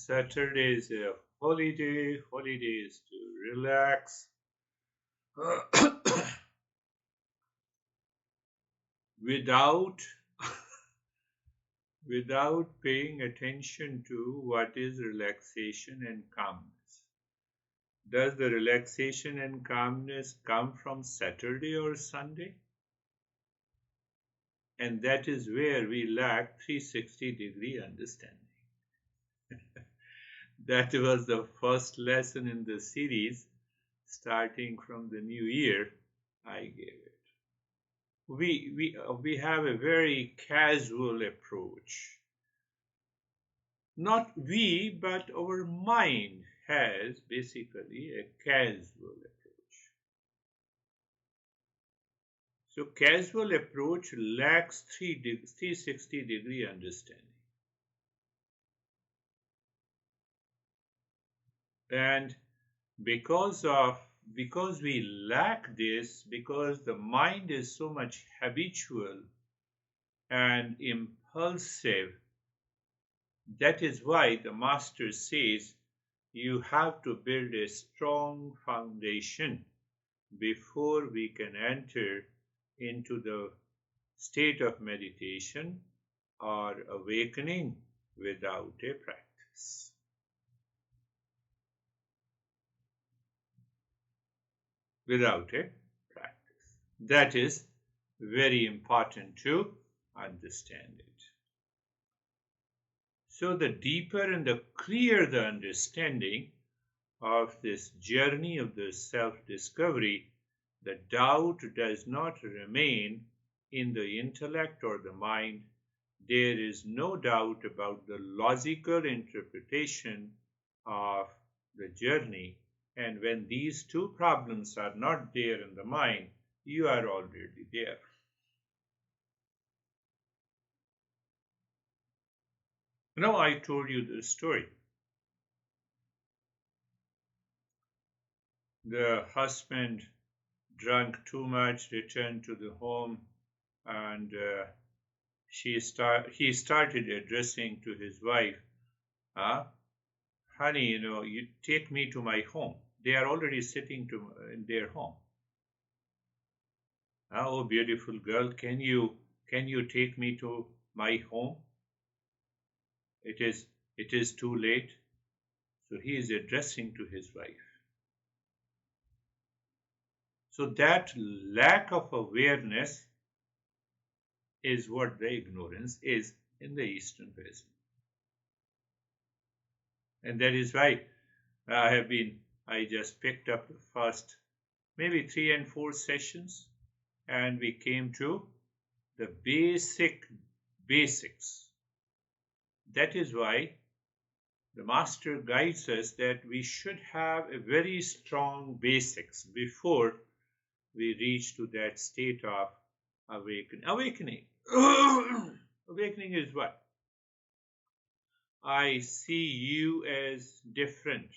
Saturday is a holiday. Holiday is to relax. without without paying attention to what is relaxation and calmness. Does the relaxation and calmness come from Saturday or Sunday? And that is where we lack 360-degree understanding. That was the first lesson in the series, starting from the new year. I gave it. We have a very casual approach. Not we, but our mind has basically a casual approach. So casual approach lacks 360-degree understanding. And because we lack this, because the mind is so much habitual and impulsive, that is why the master says you have to build a strong foundation before we can enter into the state of meditation or awakening without a practice. Without a practice. That is very important to understand it. So the deeper and the clearer the understanding of this journey of the self-discovery, the doubt does not remain in the intellect or the mind. There is no doubt about the logical interpretation of the journey. And when these two problems are not there in the mind, you are already there. Now I told you the story. The husband drank too much, returned to the home, and he started addressing to his wife, honey, you take me to my home. They are already sitting in their home. Oh, beautiful girl, can you take me to my home? It is too late. So he is addressing to his wife. So that lack of awareness is what the ignorance is in the Eastern wisdom. And that is why I just picked up the first maybe 3 and 4 sessions, and we came to the basics. That is why the master guides us that we should have a very strong basics before we reach to that state of awakening. Awakening is what? I see you as different.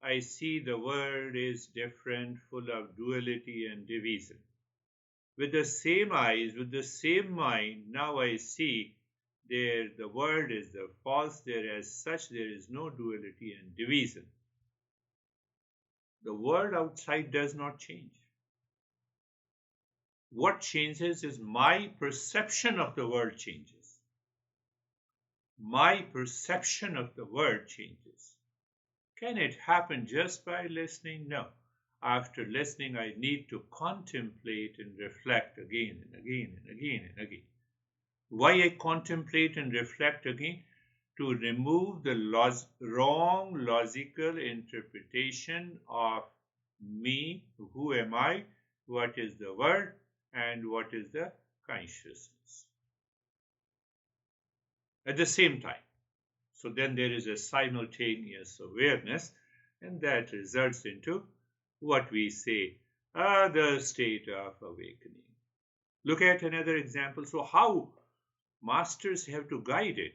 I see the world is different, full of duality and division. With the same eyes, with the same mind, now I see the world is the false. There as such, there is no duality and division. The world outside does not change. What changes is my perception of the world changes. My perception of the world changes. Can it happen just by listening? No. After listening, I need to contemplate and reflect again and again and again and again. Why I contemplate and reflect again? To remove the wrong logical interpretation of me, who am I, what is the world, and what is the consciousness. At the same time. So then there is a simultaneous awareness, and that results into what we say, the state of awakening. Look at another example. So how masters have to guide it.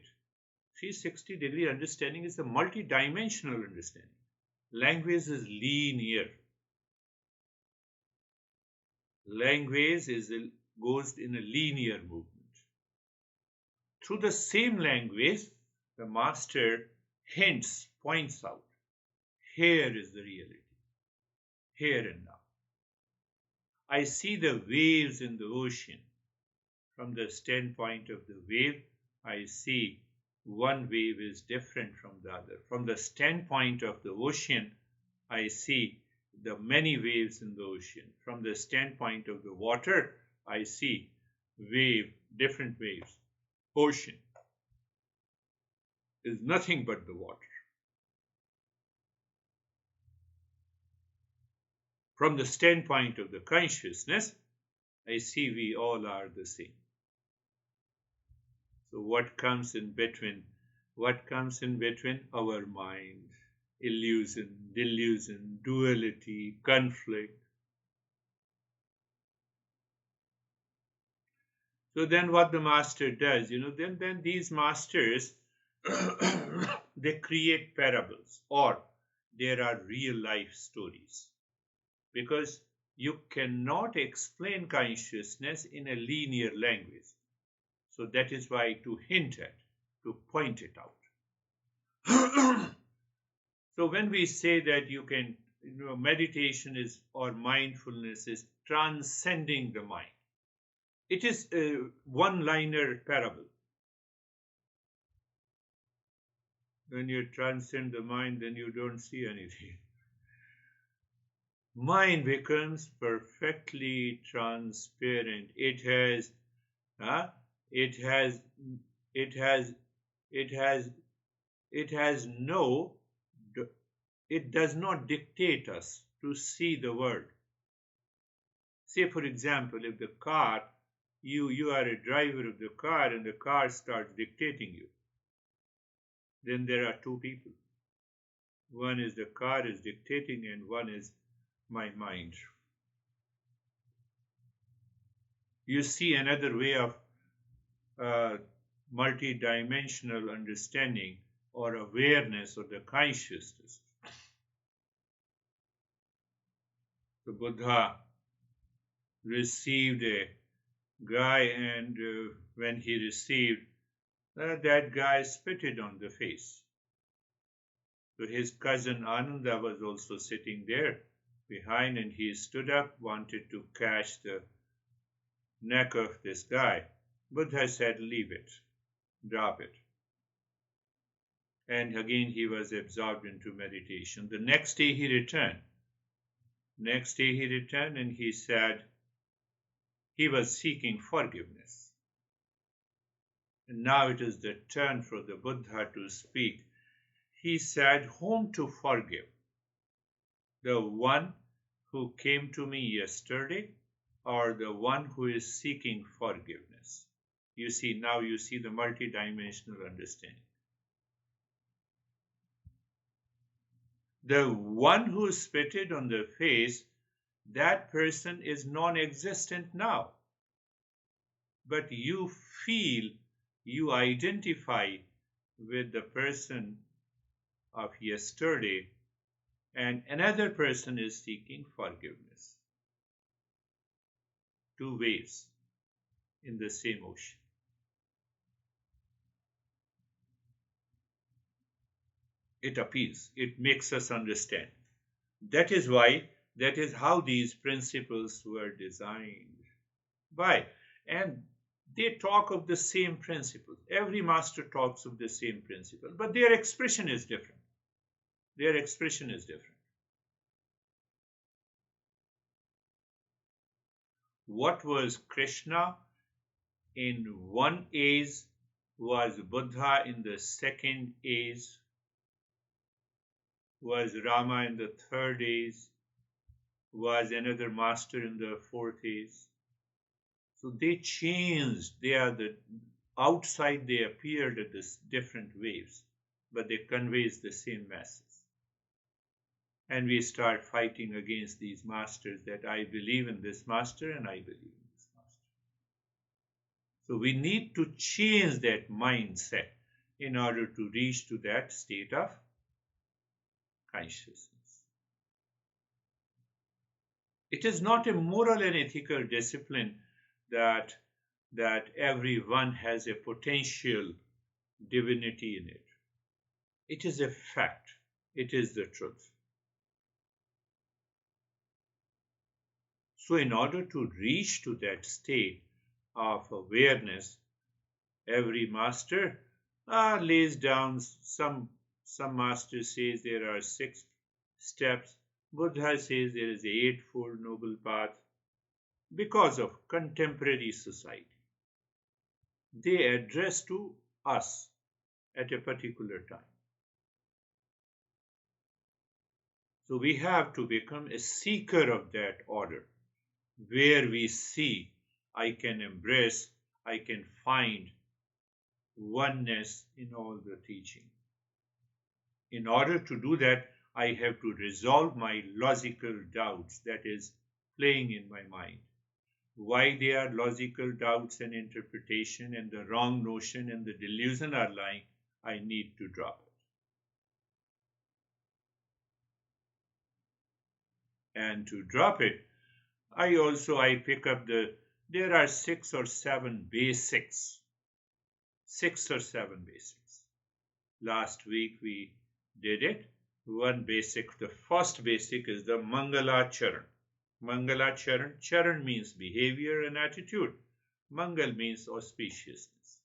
360-degree understanding is a multi-dimensional understanding. Language is linear. Language goes in a linear movement. Through the same language, The master hints, points out, here is the reality, here and now. I see the waves in the ocean. From the standpoint of the wave, I see one wave is different from the other. From the standpoint of the ocean, I see the many waves in the ocean. From the standpoint of the water, I see different waves. Ocean is nothing but the water. From the standpoint of the consciousness, I see we all are the same. So what comes in between? What comes in between? Our mind, illusion, delusion, duality, conflict. So then what the master does, then these masters, they create parables, or there are real life stories. Because you cannot explain consciousness in a linear language. So that is why to hint at, to point it out. So when we say that you can, meditation is, or mindfulness is transcending the mind, it is a one-liner parable. When you transcend the mind, then you don't see anything. Mind becomes perfectly transparent. It has it does not dictate us to see the world. Say, for example, if the car, you are a driver of the car and the car starts dictating you, then there are two people. One is the car is dictating and one is my mind. You see another way of multi-dimensional understanding or awareness or the consciousness. The Buddha received a guy, and when he received, that guy spitted on the face. So his cousin Ananda was also sitting there behind, and he stood up, wanted to catch the neck of this guy. Buddha said, leave it, drop it. And again he was absorbed into meditation. The next day he returned. And he said he was seeking forgiveness. And now it is the turn for the Buddha to speak. He said, whom to forgive? The one who came to me yesterday, or the one who is seeking forgiveness? You see, now you see the multidimensional understanding. The one who spitted on the face, that person is non-existent now. But you feel, you identify with the person of yesterday, and another person is seeking forgiveness. Two waves in the same ocean. It appeals, it makes us understand. That is how these principles were designed. Why? And they talk of the same principles. Every master talks of the same principle, but their expression is different. What was Krishna in one age was Buddha in the second age, was Rama in the third age, was another master in the fourth age. So they changed. They are the outside, they appeared at this different waves, but they conveys the same message. And we start fighting against these masters, that I believe in this master and I believe in this master. So we need to change that mindset in order to reach to that state of consciousness. It is not a moral and ethical discipline that everyone has a potential divinity in it. It is a fact. It is the truth. So in order to reach to that state of awareness, every master lays down some master says there are 6 steps. Buddha says there is the eightfold noble path. Because of contemporary society, they address to us at a particular time. So we have to become a seeker of that order, where we see I can embrace, I can find oneness in all the teaching. In order to do that, I have to resolve my logical doubts that is playing in my mind. Why they are logical doubts and interpretation and the wrong notion and the delusion are lying, I need to drop it. And to drop it, I pick up there are 6 or 7 basics. 6 or 7 basics. Last week we did it. One basic, the first basic is the Mangala Charan. Mangala Charan. Charan means behavior and attitude. Mangal means auspiciousness.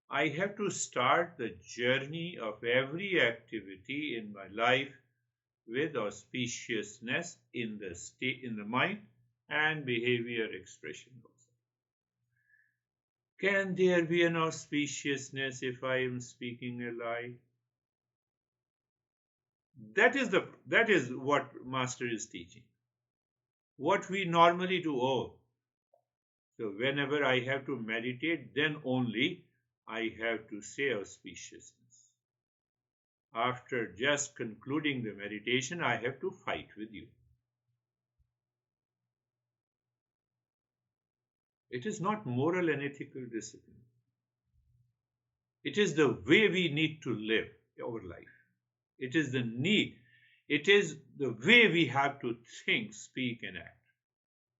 I have to start the journey of every activity in my life with auspiciousness in the mind and behavior expression also. Can there be an auspiciousness if I am speaking a lie? That is what Master is teaching. What we normally do, so whenever I have to meditate, then only I have to say auspiciousness. After just concluding the meditation, I have to fight with you. It is not moral and ethical discipline. It is the way we need to live our life. It is the need. It is the way we have to think, speak, and act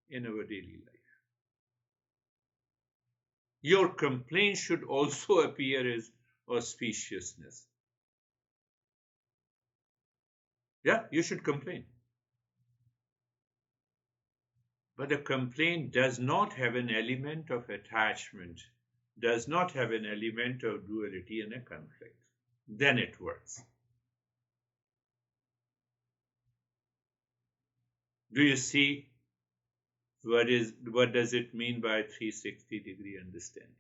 in our daily life. Your complaint should also appear as auspiciousness. Yeah, you should complain. But the complaint does not have an element of attachment, does not have an element of duality and a conflict. Then it works. Do you see what does it mean by 360-degree understanding?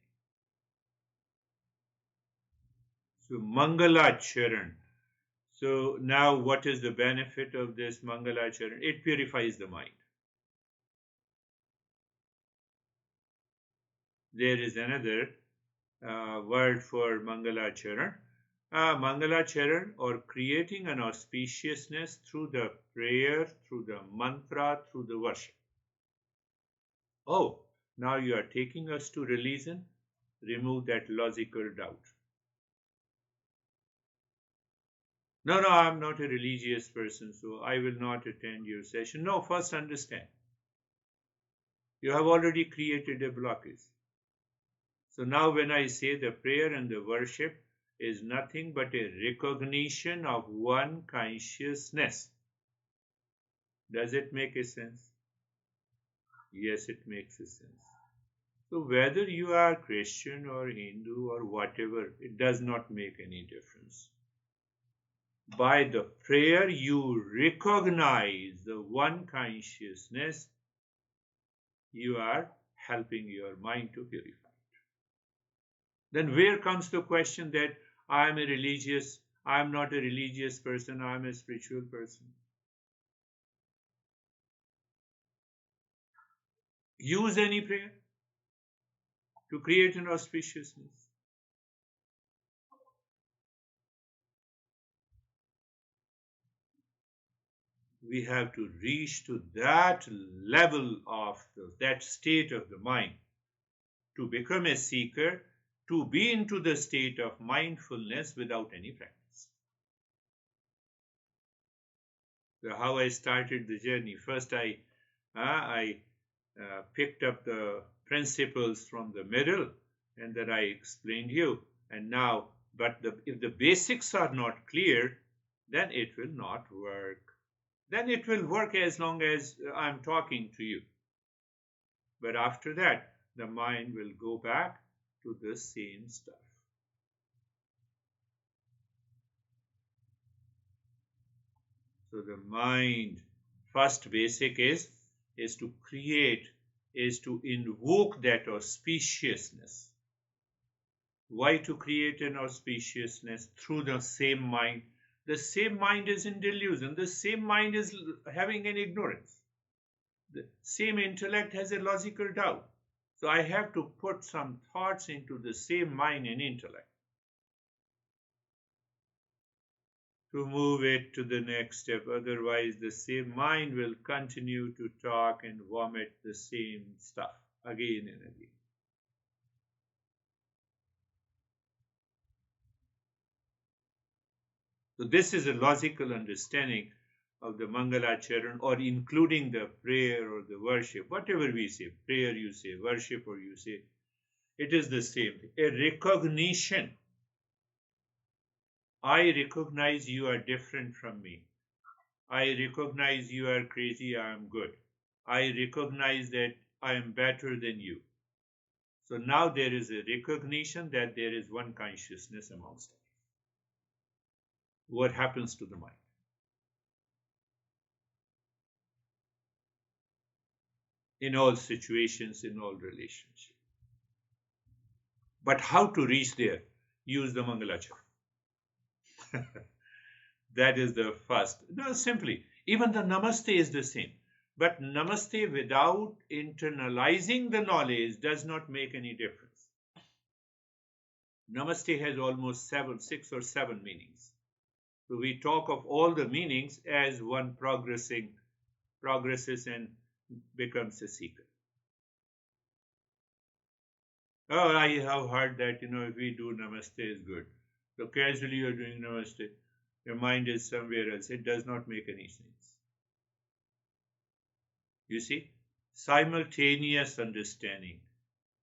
So Mangala Charan. So now what is the benefit of this Mangala Charan? It purifies the mind. There is another word for Mangala Charan. Mangala Charan, or creating an auspiciousness through the prayer, through the mantra, through the worship. Oh, now you are taking us to religion. Remove that logical doubt. No, I'm not a religious person, so I will not attend your session. No, first understand. You have already created a blockage. So now when I say the prayer and the worship is nothing but a recognition of one consciousness. Does it make a sense? Yes, it makes a sense. So whether you are Christian or Hindu or whatever, it does not make any difference. By the prayer, you recognize the one consciousness. You are helping your mind to purify. Then where comes the question that I'm not a religious person, I'm a spiritual person? Use any prayer to create an auspiciousness. We have to reach to that level of that state of the mind to become a seeker, to be into the state of mindfulness without any practice. So how I started the journey. First, I picked up the principles from the middle, and then I explained you. And now, if the basics are not clear, then it will not work. Then it will work as long as I'm talking to you. But after that, the mind will go back to the same stuff. So the mind, first basic is to create, is to invoke that auspiciousness. Why to create an auspiciousness? Through the same mind. The same mind is in delusion. The same mind is having an ignorance. The same intellect has a logical doubt. So I have to put some thoughts into the same mind and intellect to move it to the next step. Otherwise, the same mind will continue to talk and vomit the same stuff again and again. So this is a logical understanding of the Mangalacharan, or including the prayer or the worship, whatever we say, prayer you say, worship or you say, it is the same thing. A recognition. I recognize you are different from me. I recognize you are crazy, I am good. I recognize that I am better than you. So now there is a recognition that there is one consciousness amongst us. What happens to the mind? In all situations, in all relationships. But how to reach there? Use the Mangalachara. That is the first. No, simply. Even the Namaste is the same. But Namaste without internalizing the knowledge does not make any difference. Namaste has almost 6 or 7 meanings. So we talk of all the meanings as one progresses and becomes a seeker. Oh, I have heard that, if we do Namaste is good. So casually you're doing Namaste. Your mind is somewhere else. It does not make any sense. You see, simultaneous understanding,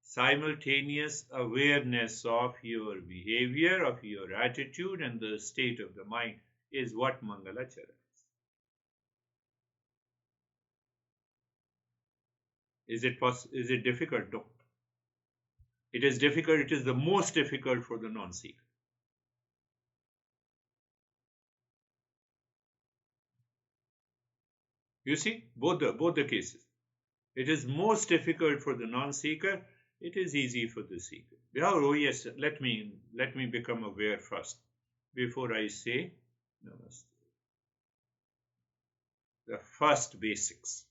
simultaneous awareness of your behavior, of your attitude, and the state of the mind is what Mangalachara is. Is it difficult? No. It is difficult. It is the most difficult for the non-seeker. You see, both the cases. It is most difficult for the non-seeker. It is easy for the seeker. Oh yes, let me become aware first before I say Namaste. The first basics.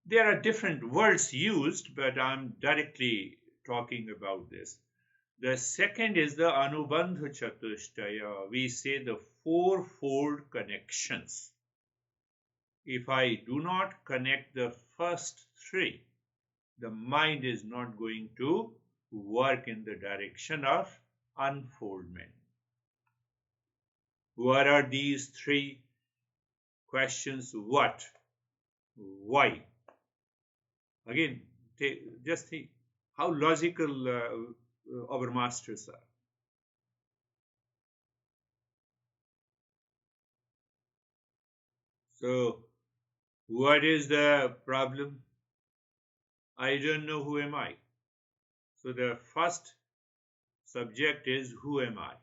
There are different words used, but I'm directly talking about this. The second is the Anubandha Chatushtaya. We say the fourfold connections. If I do not connect the first 3, the mind is not going to work in the direction of unfoldment. What are these 3 questions? What? Why? Again, just think how logical our masters are. So, what is the problem? I don't know who am I. So the first subject is who am I?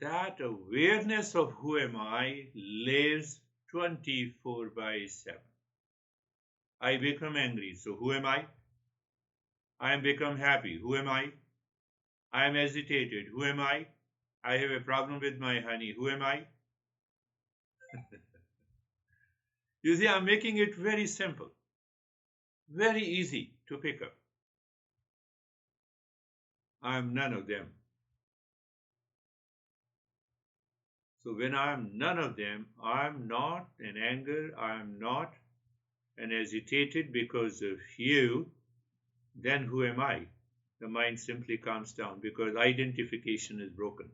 That awareness of who am I lives 24/7. I become angry. So who am I? I am become happy. Who am I? I am agitated. Who am I? I have a problem with my honey. Who am I? You see, I'm making it very simple, very easy to pick up. I'm none of them. So when I'm none of them, I'm not in anger, I'm not and agitated because of you, then who am I? The mind simply calms down because identification is broken.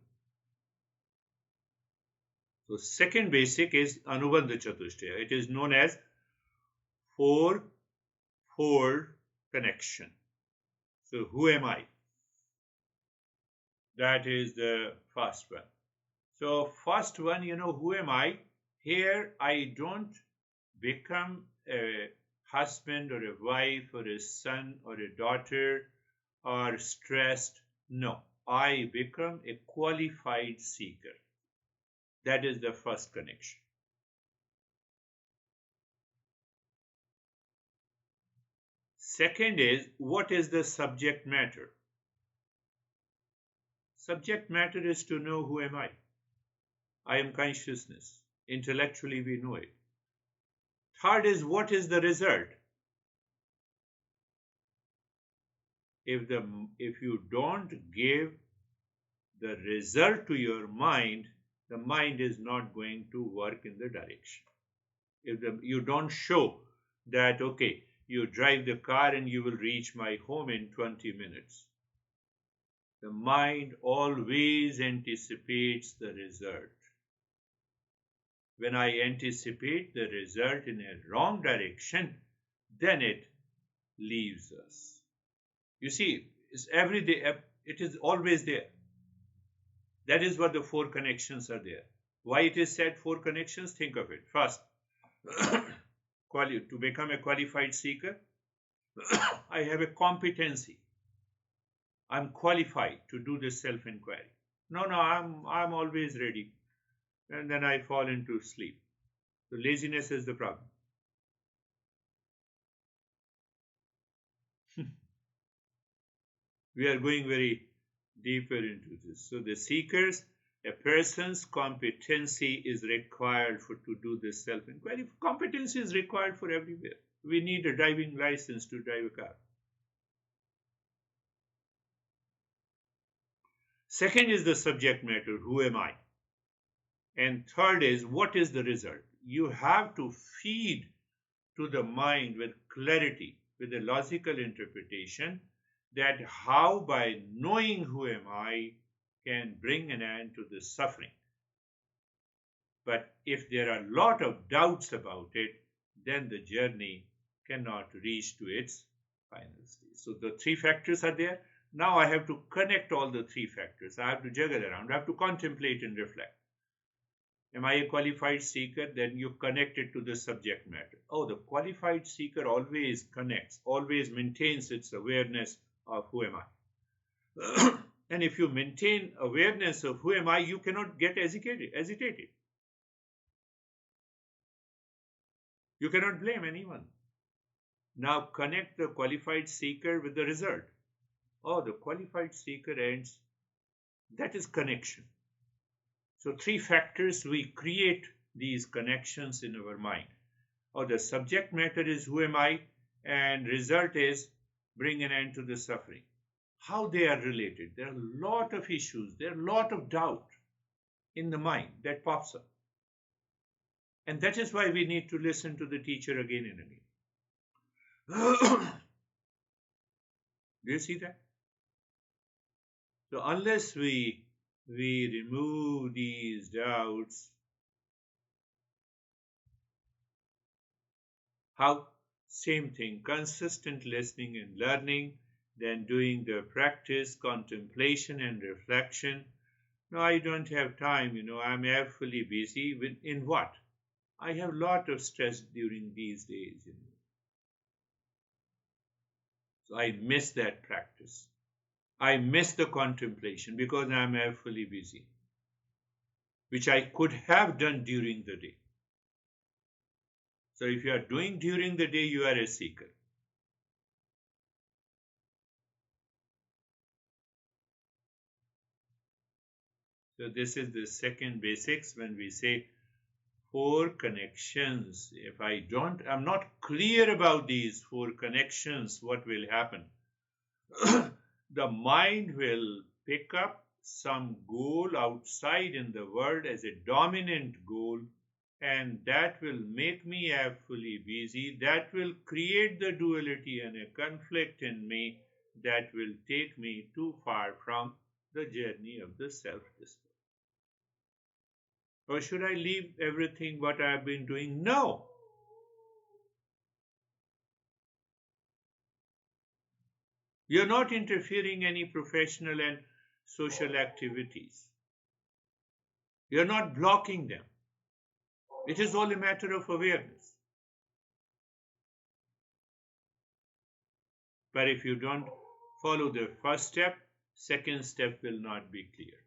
So second basic is Anubandha Chatushtaya. It is known as fourfold connection. So who am I? That is the first one. So first one, who am I? Here I don't become a husband or a wife or a son or a daughter or stressed. No, I become a qualified seeker. That is the first connection. Second is, what is the subject matter? Subject matter is to know who am I. I am consciousness. Intellectually we know it. Third is, what is the result? If you don't give the result to your mind, the mind is not going to work in the direction. If you don't show that, okay, you drive the car and you will reach my home in 20 minutes. The mind always anticipates the result. When I anticipate the result in a wrong direction, then it leaves us. You see, it's every day, it is always there. That is what the four connections are there. Why it is said four connections? Think of it. First, to become a qualified seeker, I have a competency. I'm qualified to do this self-inquiry. No, I'm always ready. And then I fall into sleep. So laziness is the problem. We are going very deeper into this. So the seekers, a person's competency is required to do this self-inquiry. Competency is required for everywhere. We need a driving license to drive a car. Second is the subject matter, who am I? And third is, what is the result? You have to feed to the mind with clarity, with a logical interpretation, that how by knowing who am I can bring an end to the suffering. But if there are a lot of doubts about it, then the journey cannot reach to its final stage. So the three factors are there. Now I have to connect all the three factors. I have to juggle around. I have to contemplate and reflect. Am I a qualified seeker? Then you connect it to the subject matter. Oh, the qualified seeker always connects, always maintains its awareness of who am I. And if you maintain awareness of who am I, you cannot get agitated. You cannot blame anyone. Now connect the qualified seeker with the result. Oh, the qualified seeker ends. That is connection. So three factors, we create these connections in our mind. Or the subject matter is who am I, and result is bring an end to the suffering. How they are related? There are a lot of issues, there are a lot of doubt in the mind that pops up. And that is why we need to listen to the teacher again and again. Do you see that? So unless we remove these doubts, how? Same thing, consistent listening and learning, then doing the practice, contemplation and reflection. No, I don't have time, I'm fully busy. In what? I have a lot of stress during these days, So I miss that practice. I miss the contemplation because I'm fully busy, which I could have done during the day. So if you are doing during the day, you are a seeker. So this is the second basics when we say four connections. If I'm not clear about these four connections, what will happen? The mind will pick up some goal outside in the world as a dominant goal, and that will make me fully busy. That will create the duality and a conflict in me that will take me too far from the journey of the self-discovery. Or should I leave everything what I have been doing? No. You're not interfering any professional and social activities. You're not blocking them. It is all a matter of awareness. But if you don't follow the first step, second step will not be clear.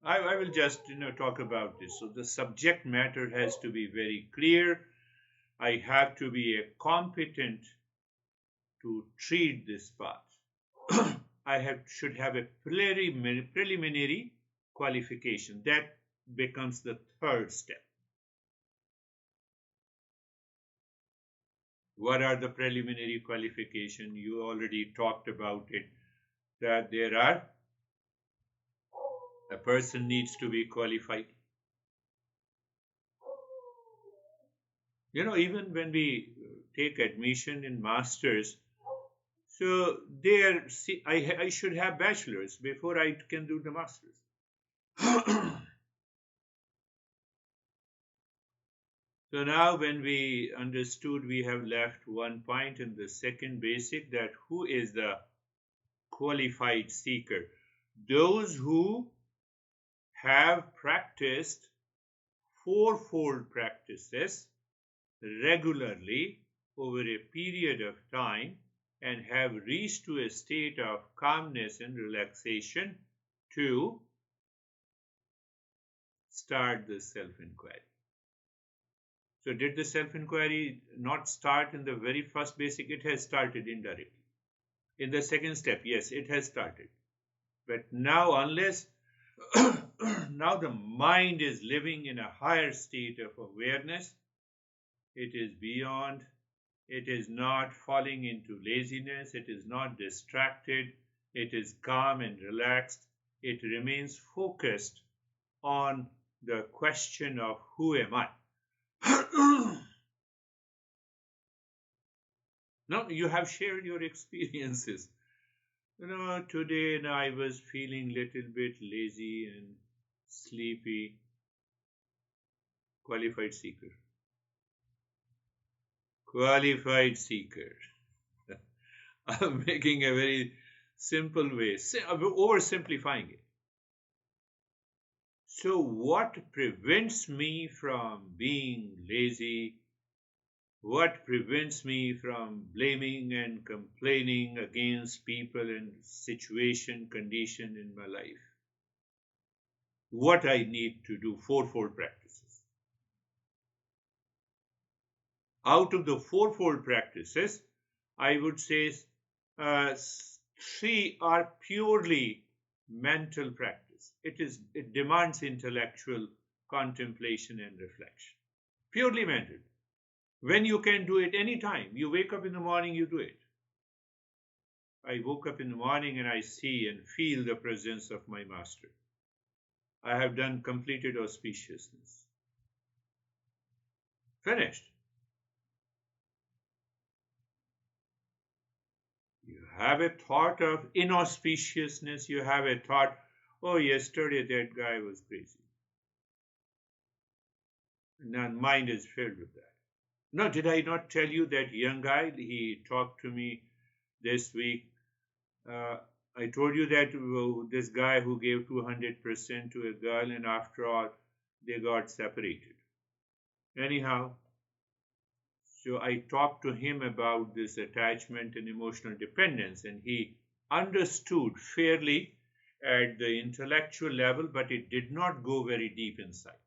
I will just talk about this. So the subject matter has to be very clear. I have to be a competent to treat this path. Should have a preliminary qualification. That becomes the third step. What are the preliminary qualification? You already talked about it, that a person needs to be qualified. Even when we take admission in masters, so there, I should have bachelor's before I can do the masters. So now when we understood, we have left one point in the second basic, that who is the qualified seeker? Those who have practiced fourfold practices regularly over a period of time and have reached to a state of calmness and relaxation to start the self-inquiry. So did the self-inquiry not start in the very first basic? It has started indirectly. In the second step, yes, it has started. But now, unless now the mind is living in a higher state of awareness, it is beyond, it is not falling into laziness, it is not distracted, it is calm and relaxed, it remains focused on the question of who am I? Now you have shared your experiences. Today I was feeling little bit lazy and sleepy. Qualified seeker. Qualified seeker. I'm making a very simple way, oversimplifying it. So what prevents me from being lazy? What prevents me from blaming and complaining against people and situation, condition in my life? What I need to do, fourfold practices. Out of the fourfold practices, I would say three are purely mental practice. It demands intellectual contemplation and reflection. Purely mental. When you can do it anytime. You wake up in the morning, you do it. I woke up in the morning and I see and feel the presence of my master. I have completed auspiciousness. Finished. You have a thought of inauspiciousness. You have a thought, oh, yesterday that guy was crazy. Now mind is filled with that. No, did I not tell you that young guy, he talked to me this week. I told you that this guy who gave 200% to a girl, and after all, they got separated. Anyhow, so I talked to him about this attachment and emotional dependence, and he understood fairly at the intellectual level, but it did not go very deep inside.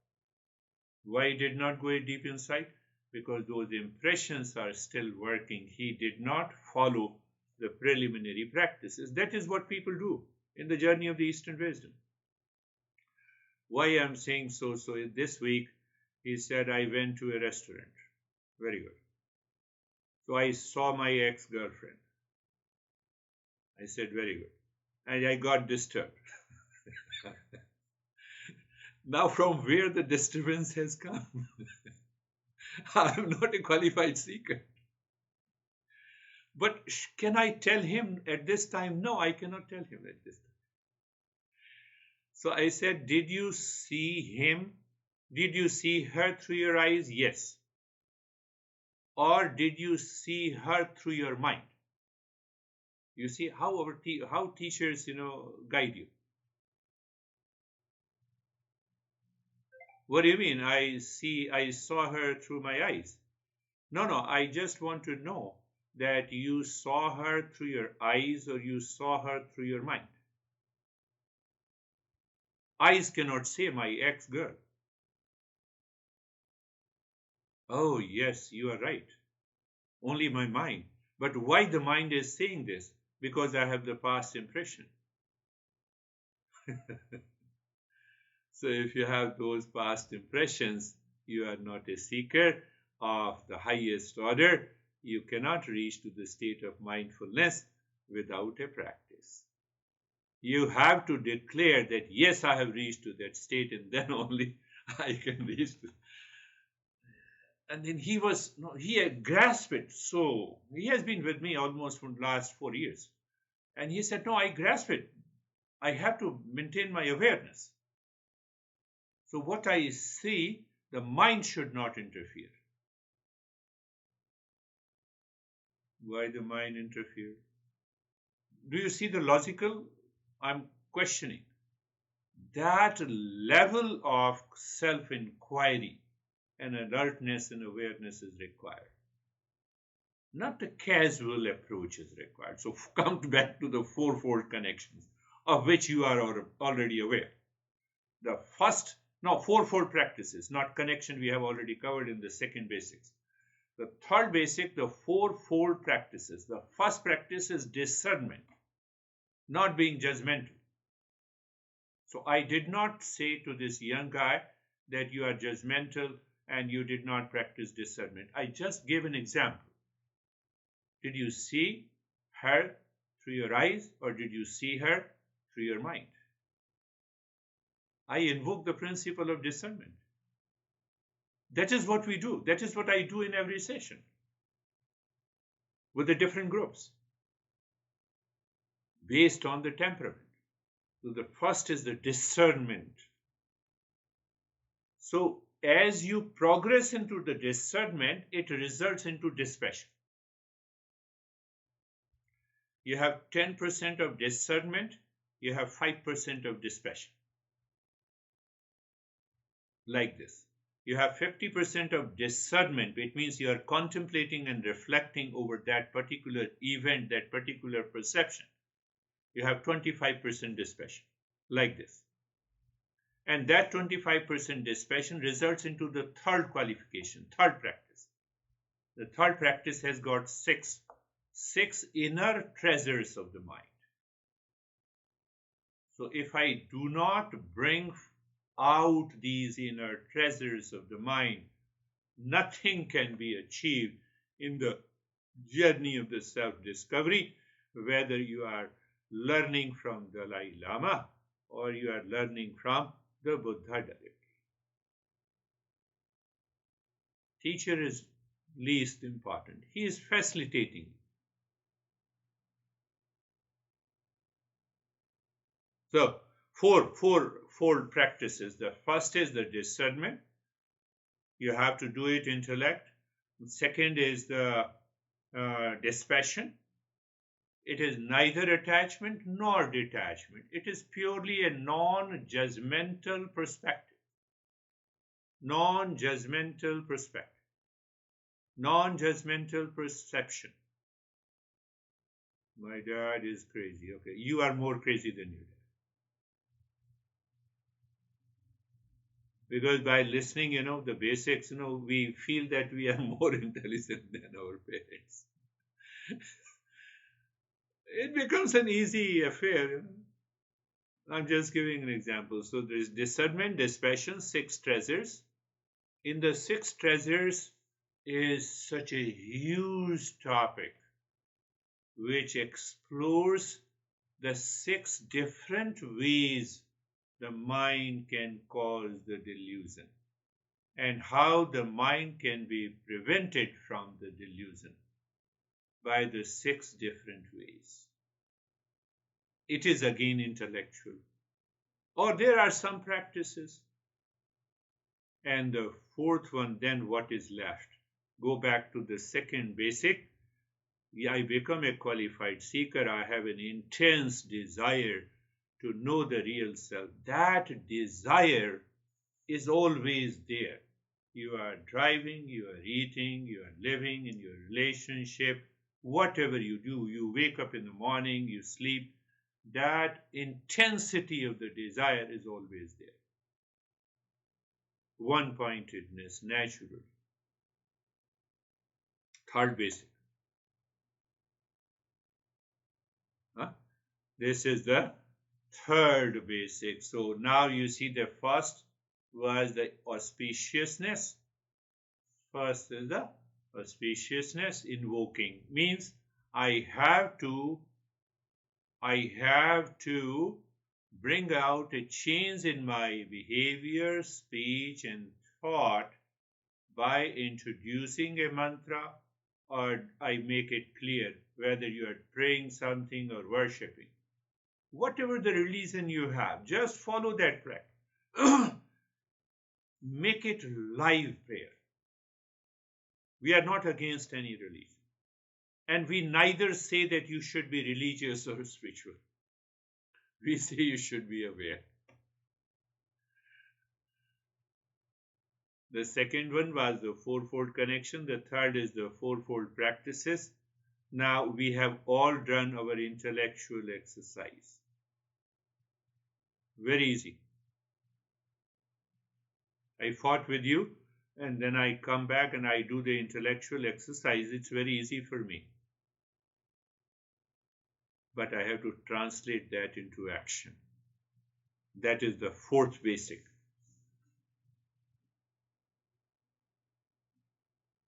Why it did not go deep inside? Because those impressions are still working. He did not follow the preliminary practices. That is what people do in the journey of the Eastern wisdom. Why I'm saying so? So this week, he said, I went to a restaurant. Very good. So I saw my ex-girlfriend. I said, very good. And I got disturbed. Now from where the disturbance has come? I'm not a qualified seeker. But can I tell him at this time? No, I cannot tell him at this time. So I said, did you see him? Did you see her through your eyes? Yes. Or did you see her through your mind? You see how how teachers, guide you. What do you mean? I saw her through my eyes. No, no, I just want to know that you saw her through your eyes or you saw her through your mind. Eyes cannot say my ex-girl. Oh, yes, you are right. Only my mind. But why the mind is saying this? Because I have the past impression. So if you have those past impressions, you are not a seeker of the highest order. You cannot reach to the state of mindfulness without a practice. You have to declare that, yes, I have reached to that state, and then only I can reach to. And then he had grasped it. So he has been with me almost for the last 4 years. And he said, no, I grasp it. I have to maintain my awareness. So what I see, the mind should not interfere. Why the mind interfere? Do you see the logical? I'm questioning. That level of self-inquiry and alertness and awareness is required. Not a casual approach is required. So come back to the fourfold connections, of which you are already aware. The first, no, fourfold practices, not connection, we have already covered in the second basics. The third basic, the fourfold practices. The first practice is discernment, not being judgmental. So I did not say to this young guy that you are judgmental and you did not practice discernment. I just gave an example. Did you see her through your eyes or did you see her through your mind? I invoke the principle of discernment. That is what we do. That is what I do in every session with the different groups based on the temperament. So the first is the discernment. So as you progress into the discernment, it results into dispassion. You have 10% of discernment, you have 5% of dispassion. Like this. You have 50% of discernment, which means you are contemplating and reflecting over that particular event, that particular perception. You have 25% dispassion, like this. And that 25% dispassion results into the third qualification, third practice. The third practice has got six inner treasures of the mind. So if I do not bring out these inner treasures of the mind, nothing can be achieved in the journey of the self-discovery, whether you are learning from Dalai Lama or you are learning from the Buddha directly. Teacher is least important. He is facilitating. So, four practices. The first is the discernment. You have to do it intellect. Second is the dispassion. It is neither attachment nor detachment. It is purely a non-judgmental perspective. Non-judgmental perspective. Non-judgmental perception. My dad is crazy. Okay, you are more crazy than your dad. Because by listening, the basics, we feel that we are more intelligent than our parents. It becomes an easy affair. I'm just giving an example. So there's discernment, dispassion, 6 treasures. In the 6 treasures is such a huge topic which explores the 6 different ways the mind can cause the delusion and how the mind can be prevented from the delusion by the 6 different ways. It is again intellectual. Or there are some practices. And the fourth one, then what is left? Go back to the second basic. I become a qualified seeker. I have an intense desire to know the real self. That desire is always there. You are driving, you are eating, you are living in your relationship, whatever you do, you wake up in the morning, you sleep, that intensity of the desire is always there. One pointedness, natural. Third basic. Huh? This is the third basic. So now you see the first was the auspiciousness. First is the auspiciousness, invoking. Means I have to bring out a change in my behavior, speech, and thought by introducing a mantra, or I make it clear whether you are praying something or worshipping. Whatever the religion you have, just follow that practice. Make it live prayer. We are not against any religion. And we neither say that you should be religious or spiritual. We say you should be aware. The second one was the fourfold connection. The third is the fourfold practices. Now we have all done our intellectual exercise. Very easy. I fought with you, and then I come back and I do the intellectual exercise. It's very easy for me. But I have to translate that into action. That is the fourth basic.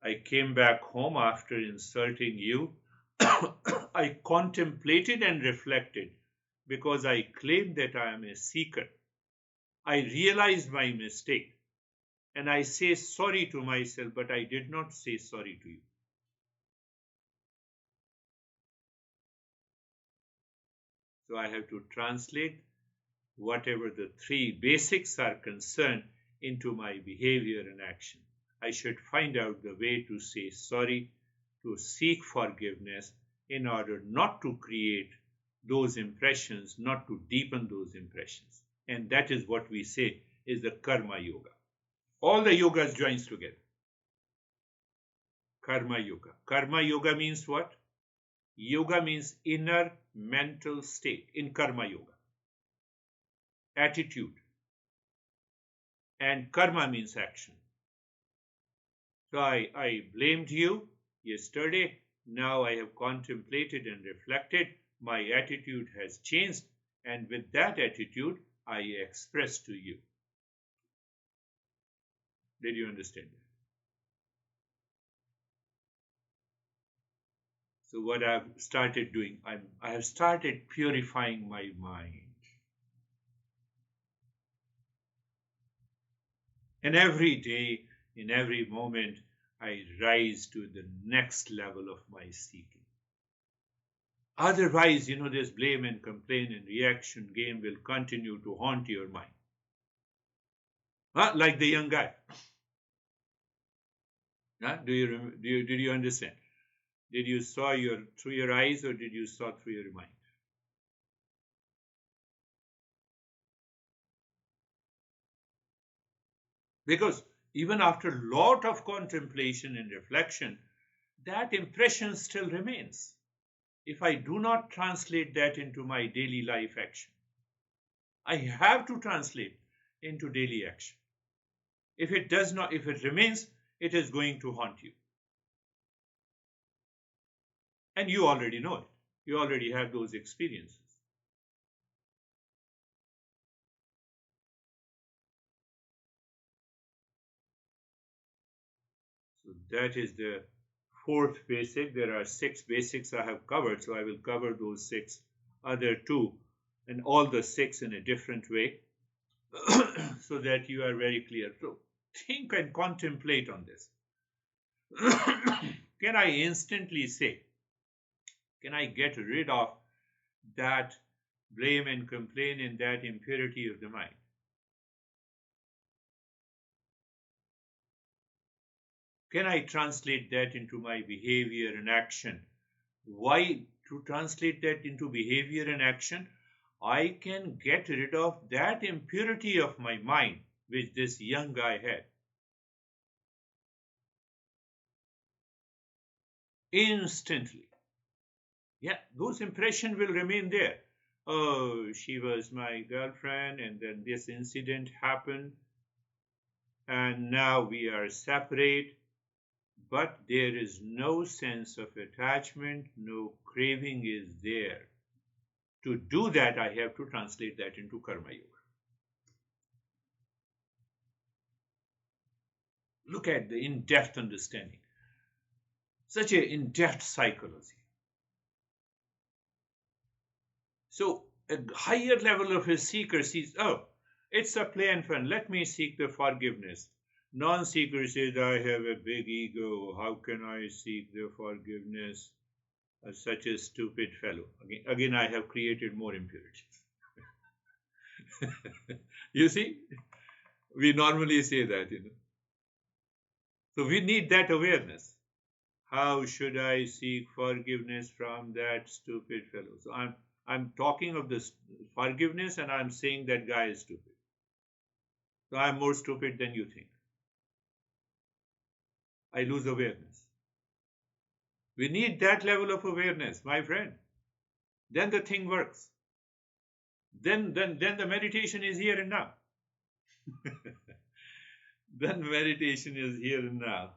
I came back home after insulting you. I contemplated and reflected because I claimed that I am a seeker. I realized my mistake and I say sorry to myself, but I did not say sorry to you. So I have to translate whatever the three basics are concerned into my behavior and action. I should find out the way to say sorry, to seek forgiveness in order not to create those impressions, not to deepen those impressions. And that is what we say is the karma yoga. All the yogas joins together. Karma yoga. Karma yoga means what? Yoga means inner mental state in karma yoga. Attitude. And karma means action. So I blamed you yesterday. Now I have contemplated and reflected. My attitude has changed. And with that attitude, I express to you. Did you understand that? So what I've started doing, I have started purifying my mind. And every day, in every moment, I rise to the next level of my seeking. Otherwise, this blame and complain and reaction game will continue to haunt your mind. Like the young guy. Did you understand? Did you saw through your eyes or did you saw through your mind? Because even after a lot of contemplation and reflection, that impression still remains. If I do not translate that into my daily life action, I have to translate into daily action. If it remains, it is going to haunt you. And you already know it. You already have those experiences. So that is the fourth basic. There are 6 basics I have covered, so I will cover those 6 other 2 and all the 6 in a different way so that you are very clear. So think and contemplate on this. Can I instantly say, can I get rid of that blame and complain and that impurity of the mind? Can I translate that into my behavior and action Why? To translate that into behavior and action, I can get rid of that impurity of my mind which this young guy had instantly. Yeah, those impressions will remain there. Oh, she was my girlfriend, and then this incident happened, and now we are separate. But there is no sense of attachment, no craving is there. To do that, I have to translate that into Karma Yoga. Look at the in depth understanding, such a in depth psychology. So, a higher level of a seeker sees, oh, it's a play and fun. Let me seek the forgiveness. Non-seeker says, I have a big ego. How can I seek the forgiveness of such a stupid fellow? Again, I have created more impurities. You see, we normally say that. So we need that awareness. How should I seek forgiveness from that stupid fellow? So I'm talking of this forgiveness, and I'm saying that guy is stupid. So I'm more stupid than you think. I lose awareness. We need that level of awareness, my friend. Then the thing works. Then the meditation is here and now. Then meditation is here and now.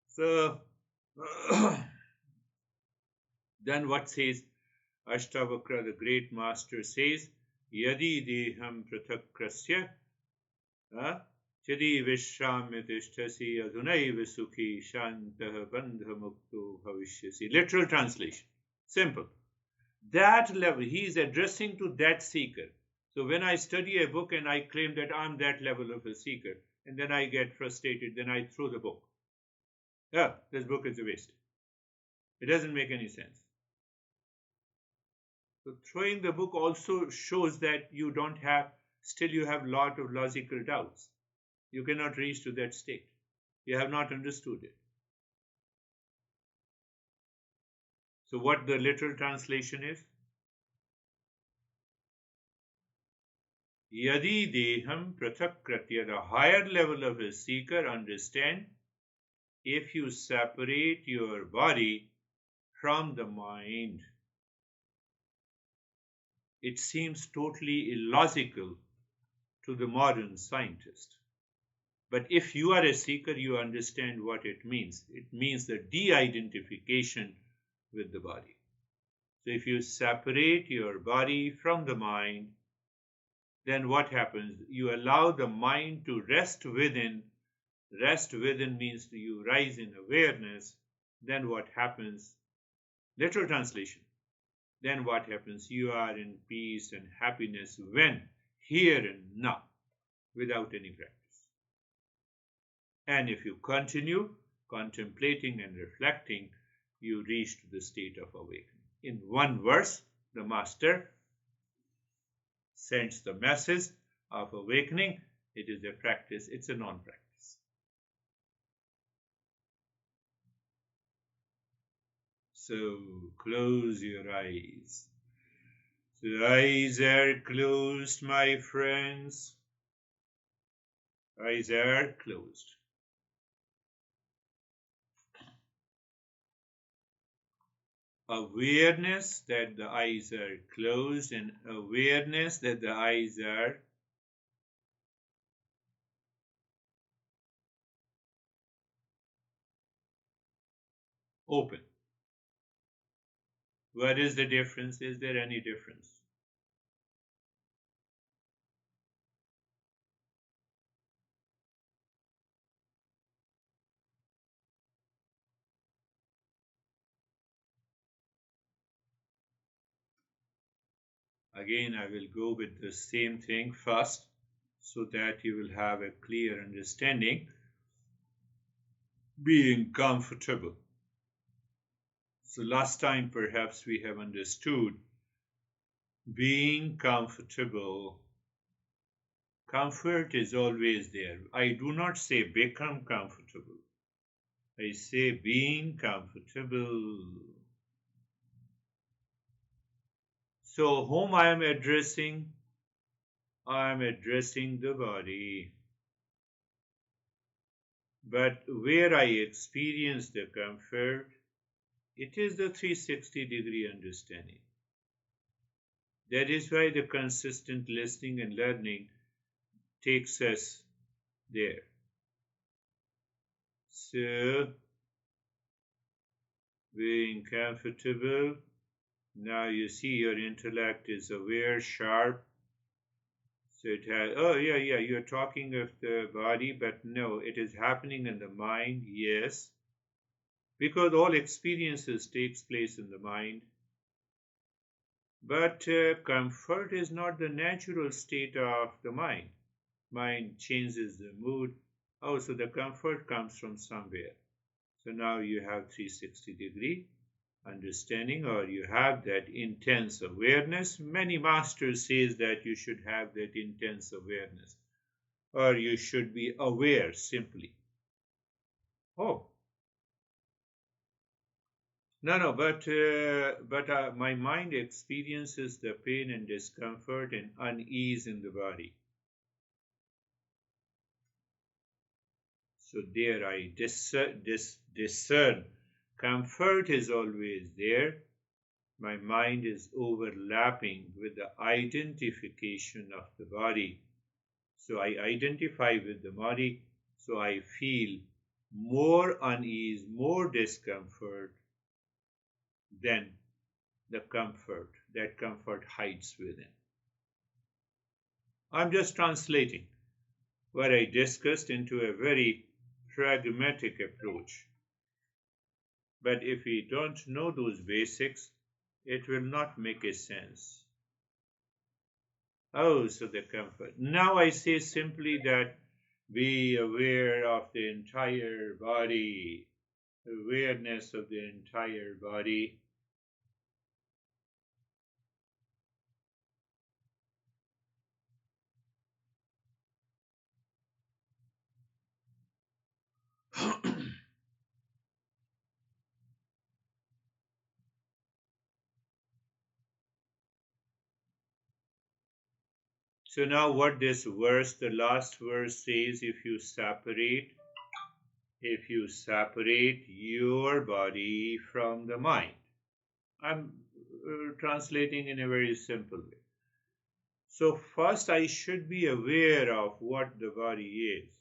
So then what says Ashtavakra, the great master says, Yadi deham pratakrasya chadi vishamyatishtasi adunaiva sukhi shantah bandha mukto bhavishyasi. Literal translation. Simple. That level, he is addressing to that seeker. So when I study a book and I claim that I'm that level of a seeker, and then I get frustrated, then I throw the book. Yeah, this book is a waste. It doesn't make any sense. So throwing the book also shows that you you have a lot of logical doubts. You cannot reach to that state. You have not understood it. So what the literal translation is? Yadi deham prathakratya, the higher level of a seeker understand, if you separate your body from the mind, it seems totally illogical to the modern scientist. But if you are a seeker, you understand what it means. It means the de-identification with the body. So if you separate your body from the mind, then what happens? You allow the mind to rest within. Rest within means you rise in awareness. Then what happens? Literal translation. Then what happens? You are in peace and happiness when? Here and now, without any practice. And if you continue contemplating and reflecting, you reach to the state of awakening. In one verse, the Master sends the message of awakening. It is a practice, it's a non-practice. So close your eyes. The eyes are closed, my friends. Eyes are closed. Awareness that the eyes are closed and awareness that the eyes are open. What is the difference? Is there any difference? Again, I will go with the same thing first so that you will have a clear understanding. Being comfortable. So last time perhaps we have understood being comfortable. Comfort is always there. I do not say become comfortable. I say being comfortable. So, whom I am addressing? I am addressing the body. But where I experience the comfort, it is the 360-degree understanding. That is why the consistent listening and learning takes us there. So, being comfortable, now you see your intellect is aware, sharp. So it has, oh yeah, you're talking of the body, but no, it is happening in the mind, yes. Because all experiences takes place in the mind. But comfort is not the natural state of the mind. Mind changes the mood. Oh, so the comfort comes from somewhere. So now you have 360-degree understanding, or you have that intense awareness. Many masters says that you should have that intense awareness, or you should be aware simply. Oh, no, but my mind experiences the pain and discomfort and unease in the body. So there I discern. Comfort is always there. My mind is overlapping with the identification of the body. So I identify with the body, so I feel more unease, more discomfort than the comfort. That comfort hides within. I'm just translating what I discussed into a very pragmatic approach. But if we don't know those basics, it will not make a sense. Oh, so the comfort. Now I say simply that be aware of the entire body, awareness of the entire body. So now what this verse, the last verse says, if you separate your body from the mind. I'm translating in a very simple way. So first I should be aware of what the body is.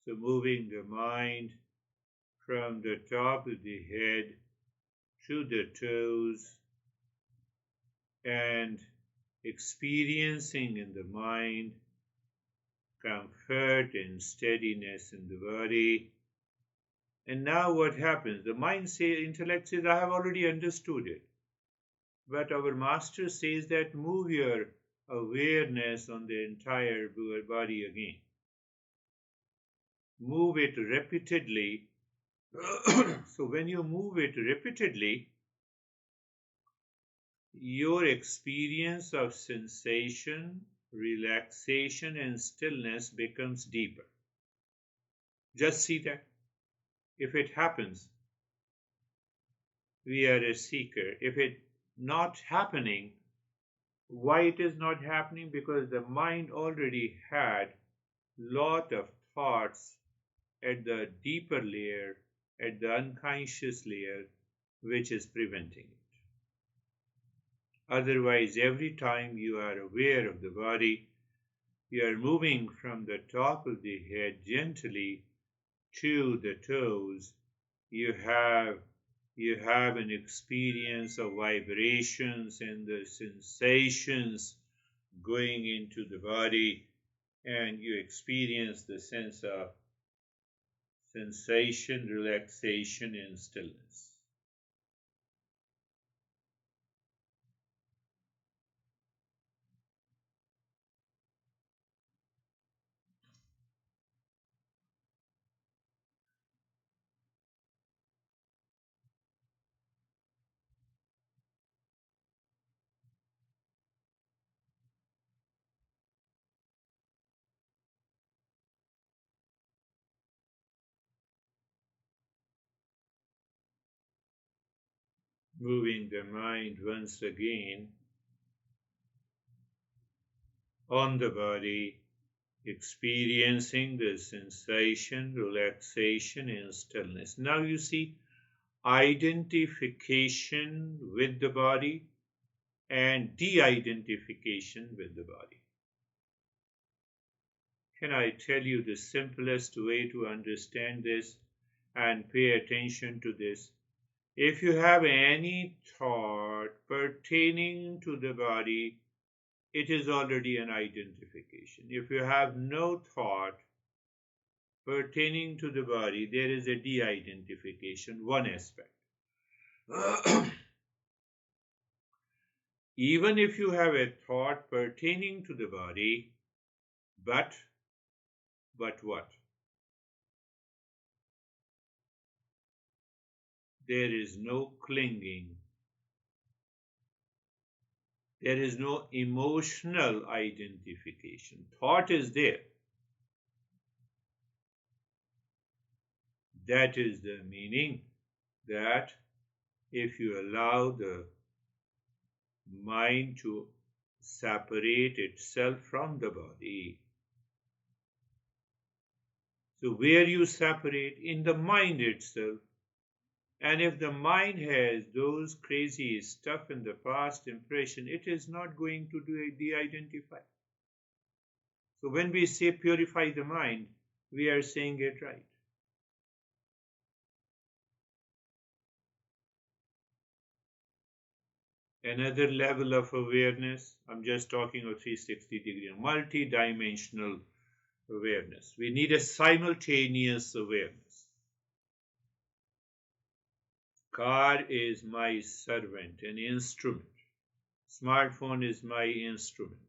So moving the mind from the top of the head to the toes and experiencing in the mind comfort and steadiness in the body. And now what happens? The mind says, intellect says, I have already understood it. But our master says that move your awareness on the entire body again. Move it repeatedly. So when you move it repeatedly, your experience of sensation, relaxation, and stillness becomes deeper. Just see that. If it happens, we are a seeker. If it not happening, why it is not happening? Because the mind already had lot of thoughts at the deeper layer, at the unconscious layer, which is preventing it. Otherwise, every time you are aware of the body, you are moving from the top of the head gently to the toes. You have an experience of vibrations and the sensations going into the body, and you experience the sense of sensation, relaxation, and stillness. Moving the mind once again on the body, experiencing the sensation, relaxation, and stillness. Now you see identification with the body and de-identification with the body. Can I tell you the simplest way to understand this and pay attention to this? If you have any thought pertaining to the body, it is already an identification. If you have no thought pertaining to the body, there is a de-identification, one aspect. Even if you have a thought pertaining to the body, but what? There is no clinging. There is no emotional identification. Thought is there. That is the meaning that if you allow the mind to separate itself from the body, so where you separate? In the mind itself. And if the mind has those crazy stuff in the past impression, it is not going to de-identify. So when we say purify the mind, we are saying it right. Another level of awareness, I'm just talking of 360-degree, multi-dimensional awareness. We need a simultaneous awareness. Car is my servant, an instrument. Smartphone is my instrument.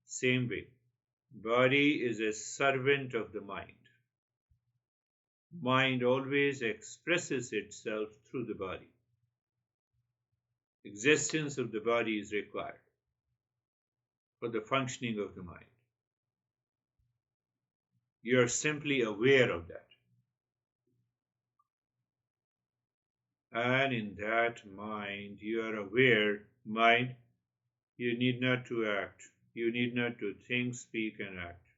Same way, body is a servant of the mind. Mind always expresses itself through the body. Existence of the body is required for the functioning of the mind. You are simply aware of that. And in that mind, you are aware, mind, you need not to act. You need not to think, speak, and act.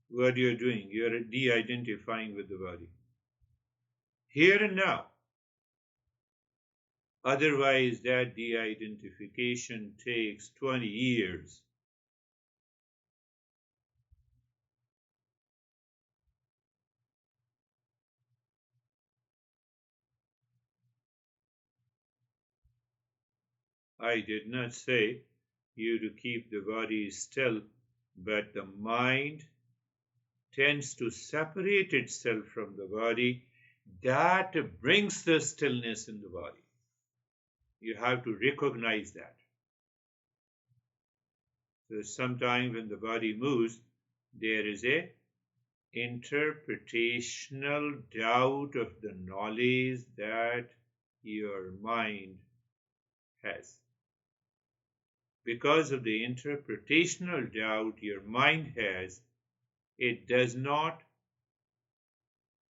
What you are doing, you are de-identifying with the body. Here and now. Otherwise, that de-identification takes 20 years. I did not say you to keep the body still, but the mind tends to separate itself from the body. That brings the stillness in the body. You have to recognize that. So sometimes when the body moves, there is a interpretational doubt of the knowledge that your mind has. Because of the interpretational doubt your mind has, it does not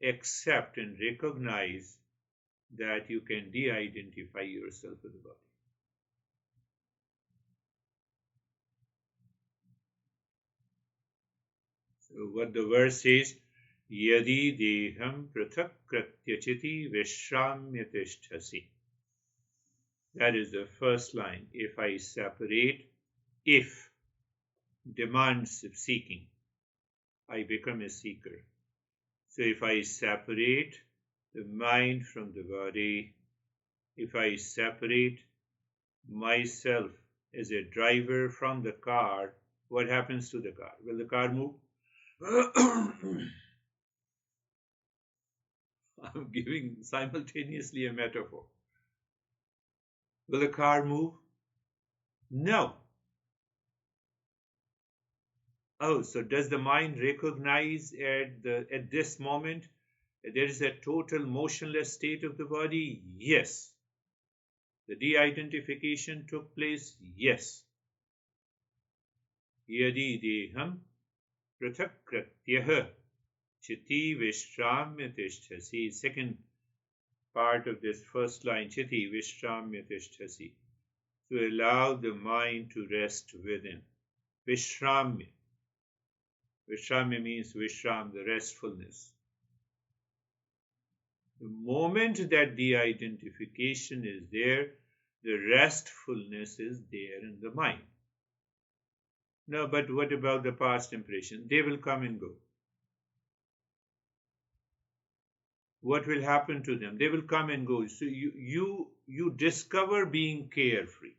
accept and recognize that you can de-identify yourself with the body. So what the verse says, Yadi deham prathak kratyachiti vishramyatisthasi. That is the first line. If I separate, if demands seeking, I become a seeker. So if I separate the mind from the body, if I separate myself as a driver from the car, what happens to the car? Will the car move? I'm giving simultaneously a metaphor. Will the car move? No. Oh, so does the mind recognize at this moment there is a total motionless state of the body? Yes. The de-identification took place? Yes. Yadi deham prathak chiti vishramyatisthasi. Second part of this first line, chiti vishramyatisthasi. to allow the mind to rest within. Vishramya. Vishramya means Vishram, the restfulness. The moment that the identification is there, the restfulness is there in the mind. No, but what about the past impressions? They will come and go. What will happen to them? They will come and go. So you discover being carefree.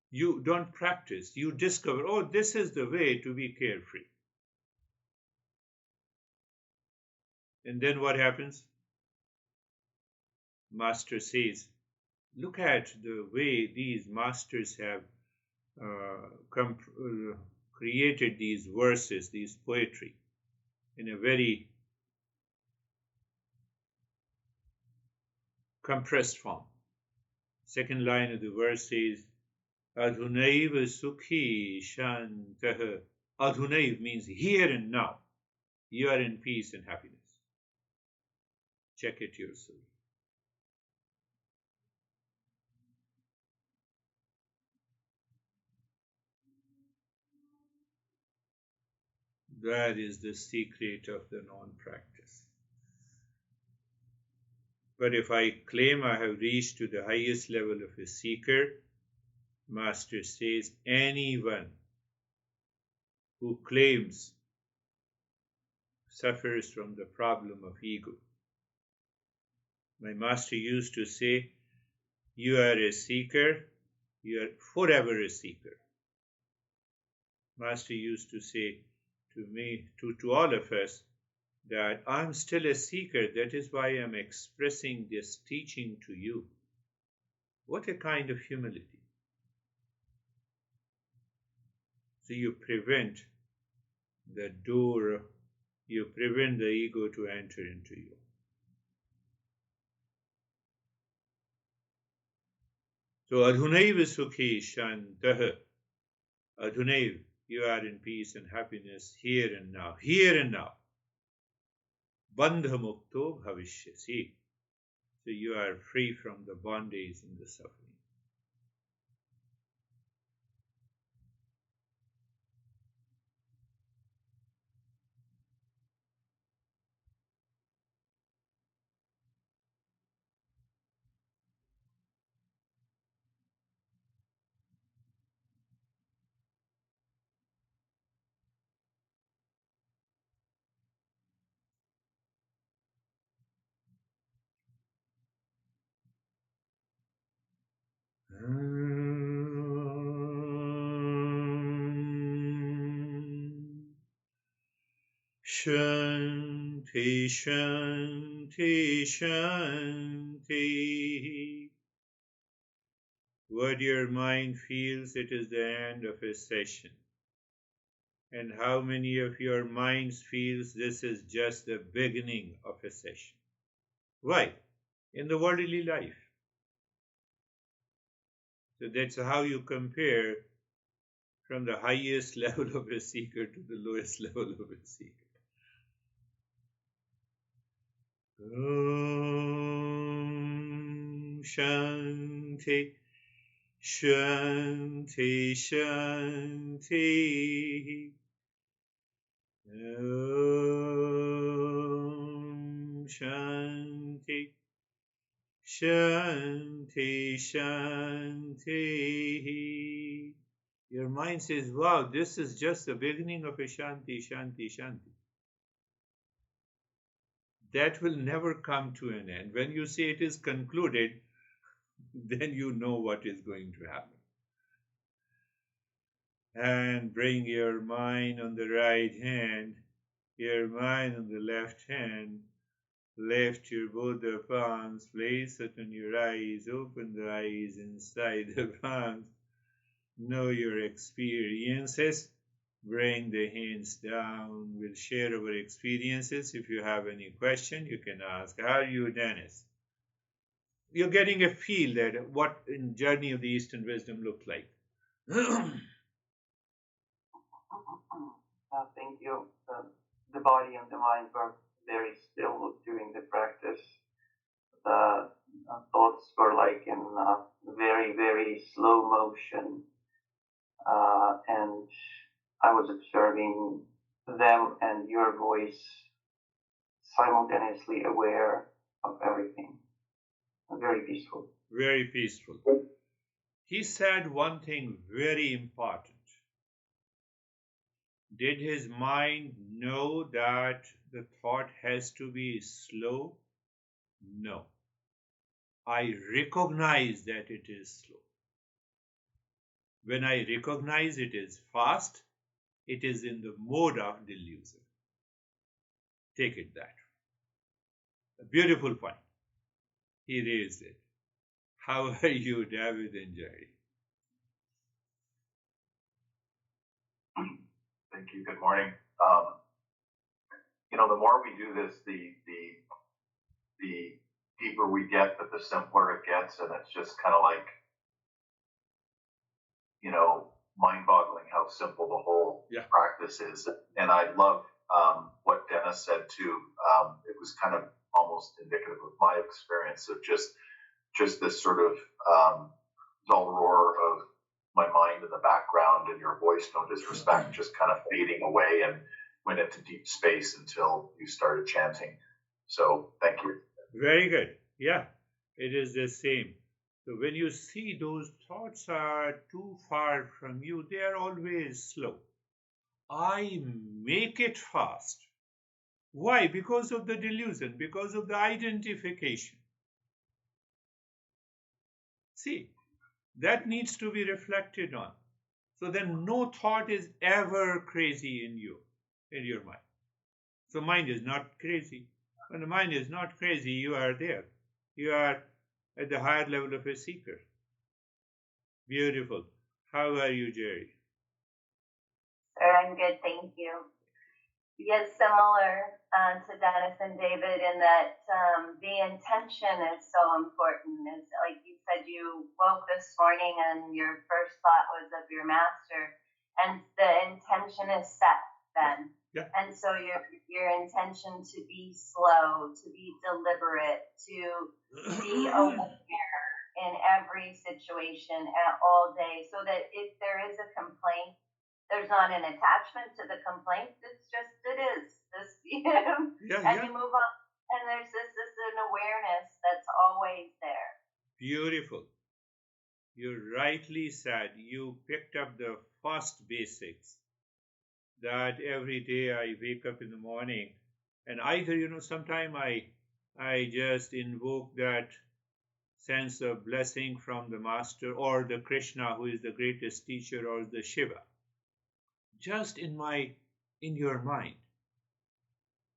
You don't practice. You discover, oh, this is the way to be carefree. And then what happens? Master says, look at the way these masters have created these verses, these poetry, in a very compressed form. Second line of the verse says, Adhunaiv sukhi shantah. Adhunaiv means here and now. You are in peace and happiness. Check it yourself. That is the secret of the non-practice. But if I claim I have reached to the highest level of a seeker, Master says anyone who claims suffers from the problem of ego. My master used to say, you are a seeker, you are forever a seeker. Master used to say to me, to all of us, that I'm still a seeker. That is why I'm expressing this teaching to you. What a kind of humility. So you prevent the door, you prevent the ego to enter into you. So Adhunaiv sukhi shantah. Adhunaiv, you are in peace and happiness here and now. Here and now. Bandha mukto bhavishyasi. So you are free from the bondage and the suffering. Shanti, Shanti, Shanti. What your mind feels, it is the end of a session. And how many of your minds feels this is just the beginning of a session? Why? In the worldly life. So that's how you compare from the highest level of a seeker to the lowest level of a seeker. Om Shanti, Shanti, Shanti. Om Shanti, Shanti, Shanti. Your mind says, wow, this is just the beginning of a Shanti, Shanti, Shanti. That will never come to an end. When you say it is concluded, then you know what is going to happen. And bring your mind on the right hand, your mind on the left hand. Lift your both the palms, place it on your eyes, open the eyes inside the palms. Know your experiences. Bring the hands down. We'll share our experiences. If you have any question, you can ask. How are you, Dennis? You're getting a feel that what in Journey of the Eastern Wisdom looked like. Thank you. The body and the mind were very still during the practice. the thoughts were like in very, very slow motion, and I was observing them and your voice, simultaneously aware of everything. Very peaceful. Very peaceful. He said one thing very important. Did his mind know that the thought has to be slow? No. I recognize that it is slow. When I recognize it is fast, it is in the mode of delusion. Take it that. A beautiful point. He raised it. How are you, David and Jerry? Thank you. Good morning. The more we do this, the deeper we get, but the simpler it gets, and it's just kind of like, mind-boggling how simple the whole practice is. And I love what Dennis said too. It was kind of almost indicative of my experience of just this sort of dull roar of my mind in the background and your voice, no disrespect, just kind of fading away and went into deep space until you started chanting. So thank you. Very good. Yeah, it is the same. So when you see those thoughts are too far from you, they are always slow. I make it fast. Why? Because of the delusion, because of the identification. See, that needs to be reflected on. So then no thought is ever crazy in your mind. So mind is not crazy. When the mind is not crazy, you are there. You are at the higher level of a seeker. Beautiful. How are you, Jerry? Sir, I'm good, thank you. Yes, similar to Dennis and David in that the intention is so important. It's like you said, you woke this morning and your first thought was of your master, and the intention is set then. Yeah. And so your intention to be slow, to be deliberate, to be aware in every situation all day, so that if there is a complaint, there's not an attachment to the complaint. It's just it is this, and you move on. And there's this an awareness that's always there. Beautiful. You rightly said. You picked up the first basics. That every day I wake up in the morning, and either sometime I just invoke that sense of blessing from the master or the Krishna, who is the greatest teacher, or the Shiva. Just in your mind.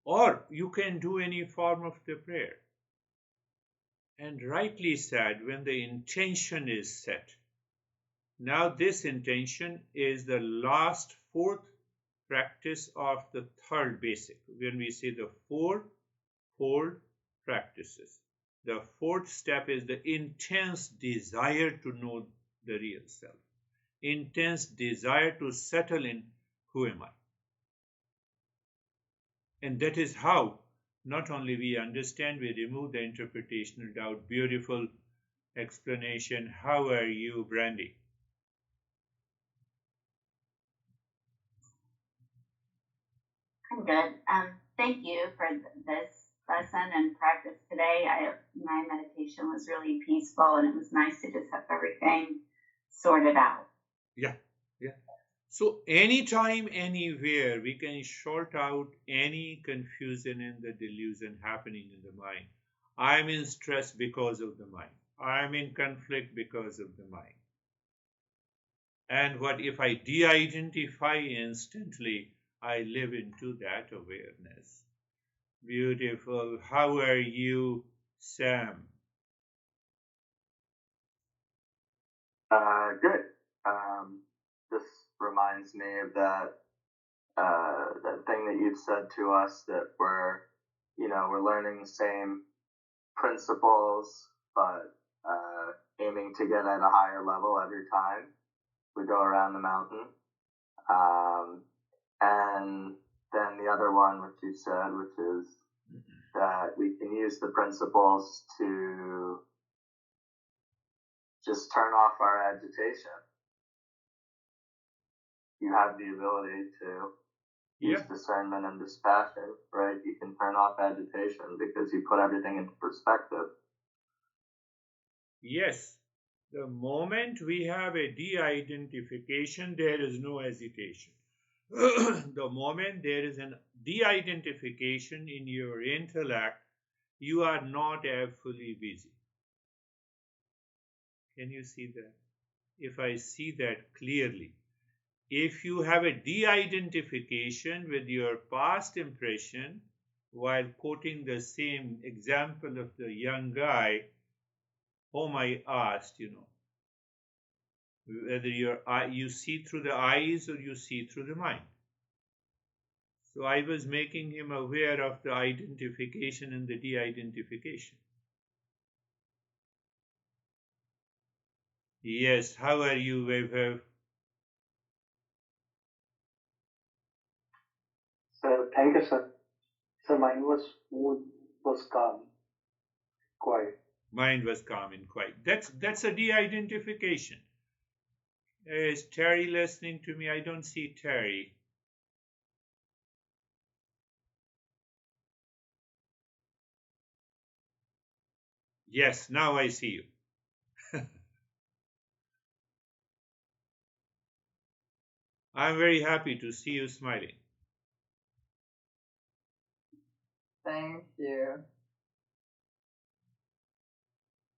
Or you can do any form of the prayer. And rightly said, when the intention is set. Now this intention is the last fourth practice of the third basic. When we say the fourfold practices. The fourth step is the intense desire to know the real self. Intense desire to settle in who am I? And that is how not only we understand, we remove the interpretational doubt. Beautiful explanation. How are you, Brandy? I'm good. Thank you for this lesson and practice today. My meditation was really peaceful, and it was nice to just have everything sorted out. Yeah. So anytime, anywhere, we can sort out any confusion and the delusion happening in the mind. I'm in stress because of the mind. I'm in conflict because of the mind. And what if I de-identify instantly? I live into that awareness. Beautiful. How are you, Sam? Good. This reminds me of that thing that you've said to us, that we're learning the same principles, but aiming to get at a higher level every time we go around the mountain. And then the other one, which you said, which is that we can use the principles to just turn off our agitation. You have the ability to use discernment and dispassion, right? You can turn off agitation because you put everything into perspective. Yes. The moment we have a de-identification, there is no hesitation. The moment there is an de-identification in your intellect, you are not fully busy. Can you see that? If I see that clearly, if you have a de-identification with your past impression, while quoting the same example of the young guy whom I asked, whether you see through the eyes or you see through the mind. So I was making him aware of the identification and the de-identification. Yes, how are you, Vaibhav? Sir, thank you, sir. Sir, mine was calm, quiet. Mind was calm and quiet. That's a de-identification. Is Terry listening to me? I don't see Terry. Yes, now I see you. I'm very happy to see you smiling. Thank you.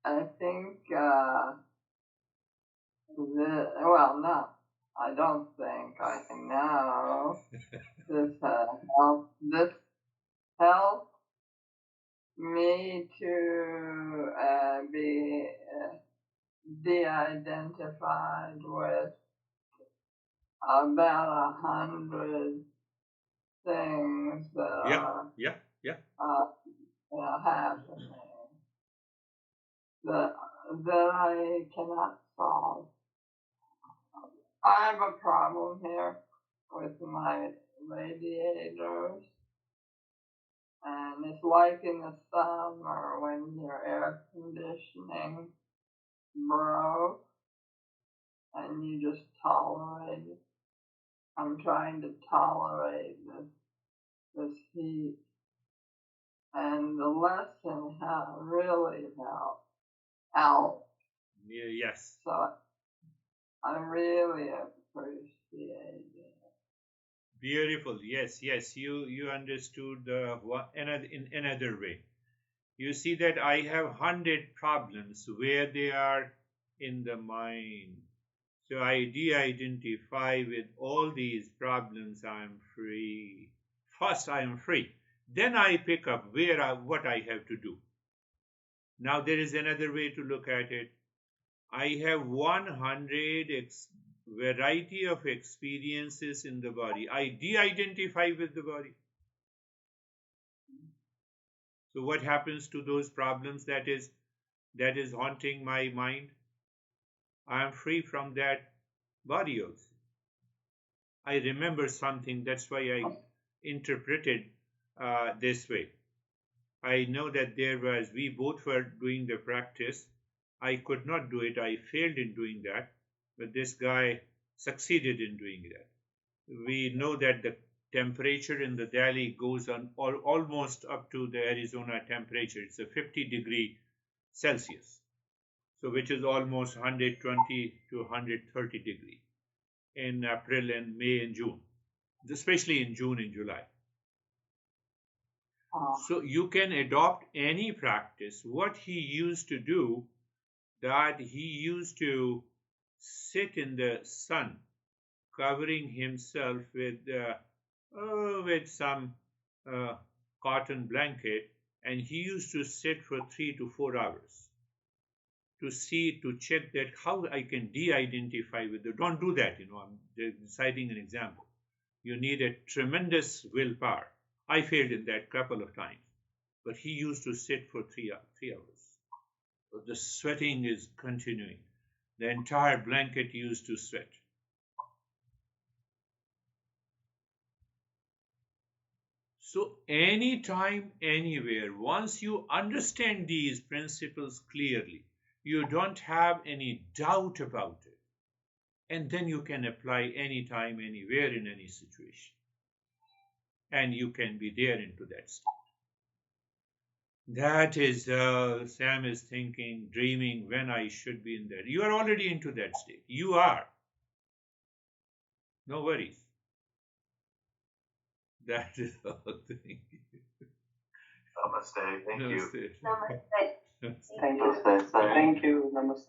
I think, well, no, I don't think, I know this helped me to be de-identified with about 100 things that are happening that I cannot solve. I have a problem here with my radiators, and it's like in the summer when your air conditioning broke and you just tolerate it. I'm trying to tolerate this heat, and the lesson really helped. Yes. So I really appreciate it. Beautiful. Yes. You understood in another way. You see that I have 100 problems where they are in the mind. So I de-identify with all these problems. I am free. First, I am free. Then I pick up what I have to do. Now there is another way to look at it. I have 100 variety of experiences in the body. I de-identify with the body. So what happens to those problems that is haunting my mind? I am free from that body also. I remember something, that's why I interpreted this way. I know that we both were doing the practice. I could not do it. I failed in doing that. But this guy succeeded in doing that. We know that the temperature in the Delhi goes on almost up to the Arizona temperature. It's a 50 °C. So which is almost 120 to 130 degrees in April and May and June, especially in June and July. So you can adopt any practice. What he used to do, that he used to sit in the sun, covering himself with some cotton blanket, and he used to sit for 3 to 4 hours to check that how I can de-identify with it. Don't do that, I'm citing an example. You need a tremendous willpower. I failed in that couple of times, but he used to sit for 3 hours. So the sweating is continuing. The entire blanket used to sweat. So So anytime, anywhere, once you understand these principles clearly, you don't have any doubt about it. And then you can apply anytime, anywhere, in any situation. And you can be there into that state. That is, Sam is thinking, dreaming when I should be in that. You are already into that state. You are. No worries. That is all. Thank you. Namaste. Thank you. Namaste. Namaste. Thank you. Thank you. Namaste.